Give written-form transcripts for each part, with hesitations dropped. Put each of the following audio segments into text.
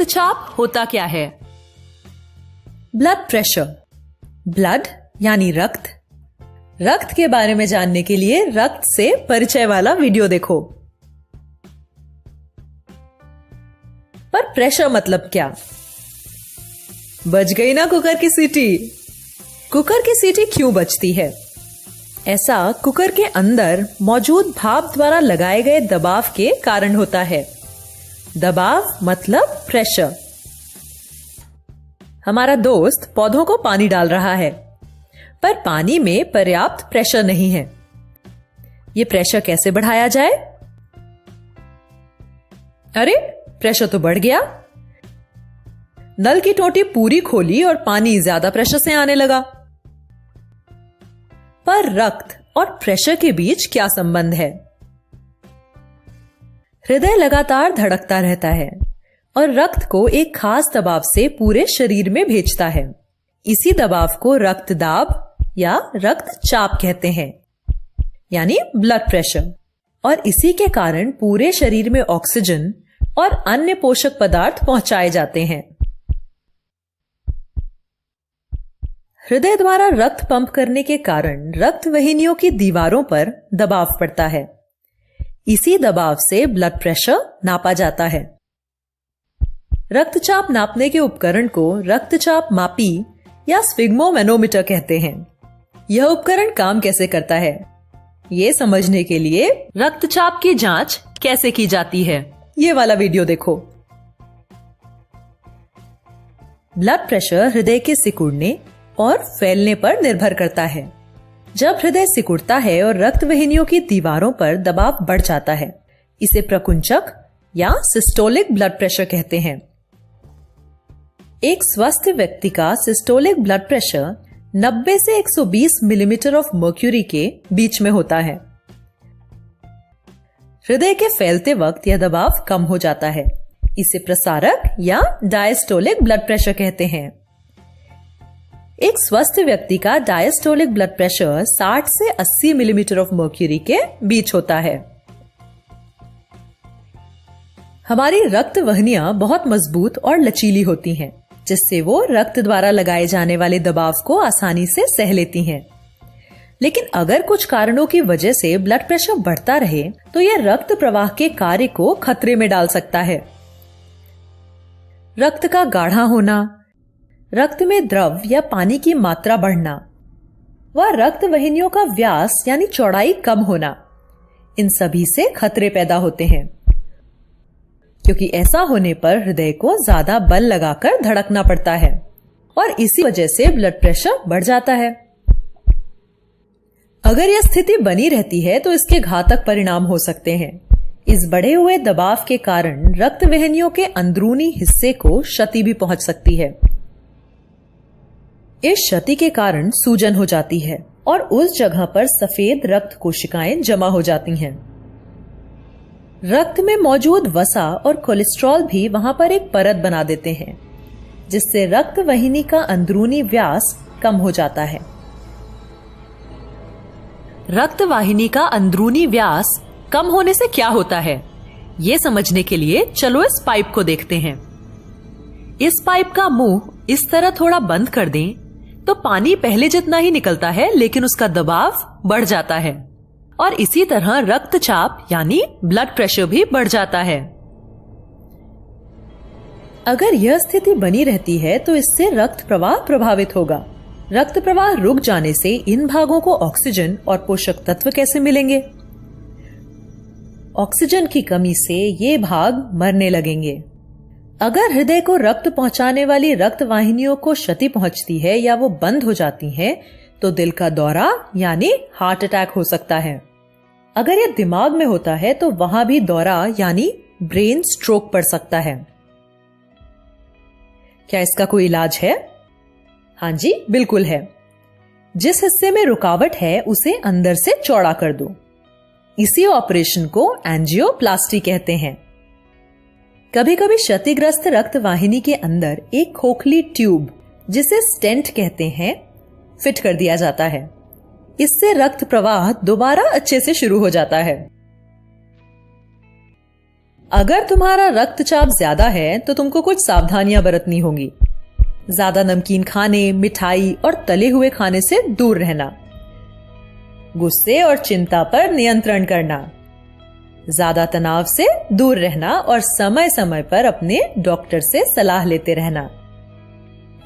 रक्तचाप होता क्या है? Blood pressure. ब्लड यानी रक्त। रक्त के बारे में जानने के लिए रक्त से परिचय वाला वीडियो देखो। पर प्रेशर मतलब क्या? बज गई ना कुकर की सीटी। कुकर की सीटी क्यों बजती है? ऐसा कुकर के अंदर मौजूद भाप द्वारा लगाए गए दबाव के कारण होता है। दबाव मतलब प्रेशर। हमारा दोस्त पौधों को पानी डाल रहा है, पर पानी में पर्याप्त प्रेशर नहीं है। ये प्रेशर कैसे बढ़ाया जाए? अरे, प्रेशर तो बढ़ गया। नल की टोटी पूरी खोली और पानी ज्यादा प्रेशर से आने लगा। पर रक्त और प्रेशर के बीच क्या संबंध है? हृदय लगातार धड़कता रहता है और रक्त को एक खास दबाव से पूरे शरीर में भेजता है। इसी दबाव को रक्तदाब या रक्तचाप कहते हैं, यानी ब्लड प्रेशर। और इसी के कारण पूरे शरीर में ऑक्सीजन और अन्य पोषक पदार्थ पहुंचाए जाते हैं। हृदय द्वारा रक्त पंप करने के कारण रक्त वाहिनियों की दीवारों पर दबाव पड़ता है। इसी दबाव से ब्लड प्रेशर नापा जाता है। रक्तचाप नापने के उपकरण को रक्तचाप मापी या स्फिग्मोमैनोमीटर कहते हैं। यह उपकरण काम कैसे करता है, ये समझने के लिए रक्तचाप की जांच कैसे की जाती है, ये वाला वीडियो देखो। ब्लड प्रेशर हृदय के सिकुड़ने और फैलने पर निर्भर करता है। जब हृदय सिकुड़ता है और रक्त वाहिनियों की दीवारों पर दबाव बढ़ जाता है, इसे प्रकुंचक या सिस्टोलिक ब्लड प्रेशर कहते हैं। एक स्वस्थ व्यक्ति का सिस्टोलिक ब्लड प्रेशर 90 से 120 मिलीमीटर ऑफ मर्क्यूरी के बीच में होता है। हृदय के फैलते वक्त यह दबाव कम हो जाता है। इसे प्रसारक या डायस्टोलिक ब्लड प्रेशर कहते हैं। एक स्वस्थ व्यक्ति का डायस्टोलिक ब्लड प्रेशर 60 से 80 मिलीमीटर ऑफ मर्क्यूरी के बीच होता है। हमारी रक्त वाहिनियां बहुत मजबूत और लचीली होती हैं, जिससे वो रक्त द्वारा लगाए जाने वाले दबाव को आसानी से सह लेती हैं। लेकिन अगर कुछ कारणों की वजह से ब्लड प्रेशर बढ़ता रहे तो यह रक्त प्रवाह के कार्य को खतरे में डाल सकता है। रक्त का गाढ़ा होना, रक्त में द्रव या पानी की मात्रा बढ़ना व रक्त वाहिनियों का व्यास यानी चौड़ाई कम होना, इन सभी से खतरे पैदा होते हैं, क्योंकि ऐसा होने पर हृदय को ज्यादा बल लगाकर धड़कना पड़ता है और इसी वजह से ब्लड प्रेशर बढ़ जाता है। अगर यह स्थिति बनी रहती है तो इसके घातक परिणाम हो सकते हैं। इस बढ़े हुए दबाव के कारण रक्त वाहिनियों के अंदरूनी हिस्से को क्षति भी पहुंच सकती है। इस क्षति के कारण सूजन हो जाती है और उस जगह पर सफेद रक्त कोशिकाएं जमा हो जाती हैं। रक्त में मौजूद वसा और कोलेस्ट्रॉल भी वहां पर एक परत बना देते हैं, जिससे रक्त वाहिनी का अंदरूनी व्यास कम हो जाता है। रक्त वाहिनी का अंदरूनी व्यास कम होने से क्या होता है, ये समझने के लिए चलो इस पाइप को देखते हैं। इस पाइप का मुंह इस तरह थोड़ा बंद कर दें तो पानी पहले जितना ही निकलता है, लेकिन उसका दबाव बढ़ जाता है और इसी तरह रक्तचाप यानी ब्लड प्रेशर भी बढ़ जाता है। अगर यह स्थिति बनी रहती है तो इससे रक्त प्रवाह प्रभावित होगा। रक्त प्रवाह रुक जाने से इन भागों को ऑक्सीजन और पोषक तत्व कैसे मिलेंगे? ऑक्सीजन की कमी से ये भाग मरने लगेंगे। अगर हृदय को रक्त पहुंचाने वाली रक्त वाहिनियों को क्षति पहुंचती है या वो बंद हो जाती हैं, तो दिल का दौरा यानी हार्ट अटैक हो सकता है। अगर यह दिमाग में होता है तो वहां भी दौरा यानी ब्रेन स्ट्रोक पड़ सकता है। क्या इसका कोई इलाज है? हाँ जी, बिल्कुल है। जिस हिस्से में रुकावट है उसे अंदर से चौड़ा कर दो। इसी ऑपरेशन को एंजियोप्लास्टी कहते हैं। कभी कभी क्षतिग्रस्त रक्त वाहिनी के अंदर एक खोखली ट्यूब, जिसे स्टेंट कहते हैं, फिट कर दिया जाता है। इससे रक्त प्रवाह दोबारा अच्छे से शुरू हो जाता है। अगर तुम्हारा रक्तचाप ज्यादा है तो तुमको कुछ सावधानियां बरतनी होंगी। ज्यादा नमकीन खाने, मिठाई और तले हुए खाने से दूर रहना। गुस्से और चिंता पर नियंत्रण करना। ज्यादा तनाव से दूर रहना और समय समय पर अपने डॉक्टर से सलाह लेते रहना।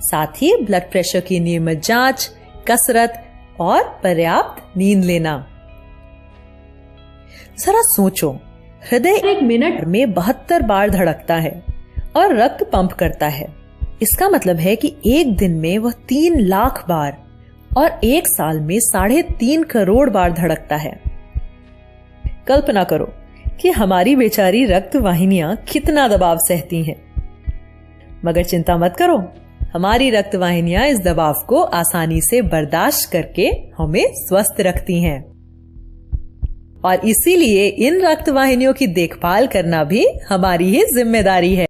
साथ ही ब्लड प्रेशर की नियमित जांच, कसरत और पर्याप्त नींद लेना। जरा सोचो, हृदय 1 मिनट में 72 बार धड़कता है और रक्त पंप करता है। इसका मतलब है कि एक दिन में वह 3 लाख बार और एक साल में 3.5 करोड़ बार धड़कता है। कल्पना करो कि हमारी बेचारी रक्त वाहिनियां कितना दबाव सहती हैं। मगर चिंता मत करो, हमारी रक्त वाहिनियां इस दबाव को आसानी से बर्दाश्त करके हमें स्वस्थ रखती हैं। और इसीलिए इन रक्त वाहिनियों की देखभाल करना भी हमारी ही जिम्मेदारी है।